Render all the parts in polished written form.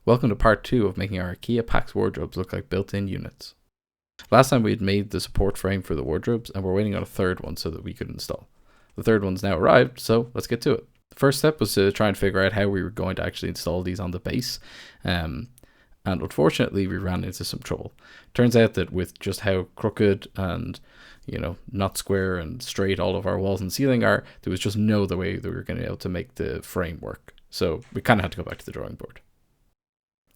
Welcome to part 2 of making our IKEA Pax wardrobes look like built-in units. Last time we had made the support frame for the wardrobes and we're waiting on a third one so that we could install. The third one's now arrived, so let's get to it. The first step was to try and figure out how we were going to actually install these on the base, and unfortunately we ran into some trouble. Turns out that with just how crooked and not square and straight all of our walls and ceiling are, there was just no other way that we were going to be able to make the frame work. So we kind of had to go back to the drawing board.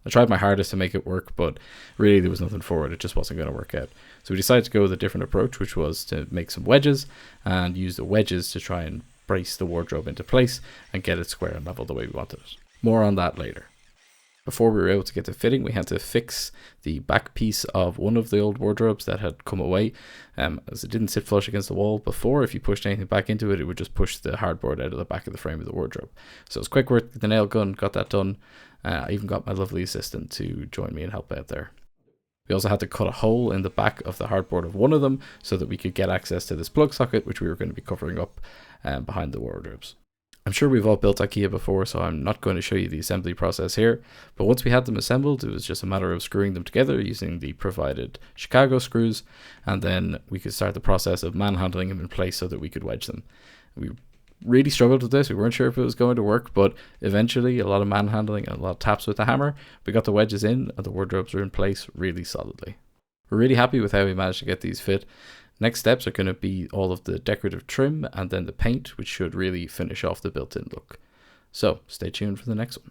I tried my hardest to make it work, but really there was nothing for it. It just wasn't going to work out. So we decided to go with a different approach, which was to make some wedges and use the wedges to try and brace the wardrobe into place and get it square and level the way we wanted it. More on that later. Before we were able to get to fitting, we had to fix the back piece of one of the old wardrobes that had come away, as it didn't sit flush against the wall before. If you pushed anything back into it, it would just push the hardboard out of the back of the frame of the wardrobe. So it was quick work with the nail gun, got that done. I even got my lovely assistant to join me and help out there. We also had to cut a hole in the back of the hardboard of one of them so that we could get access to this plug socket, which we were going to be covering up behind the wardrobes. I'm sure we've all built IKEA before, so I'm not going to show you the assembly process here, but once we had them assembled, it was just a matter of screwing them together using the provided Chicago screws, and then we could start the process of manhandling them in place so that we could wedge them. We really struggled with this. We weren't sure if it was going to work, but eventually a lot of manhandling and a lot of taps with the hammer, we got the wedges in and the wardrobes were in place really solidly. We're really happy with how we managed to get these fit. Next steps are going to be all of the decorative trim and then the paint, which should really finish off the built-in look. So stay tuned for the next one.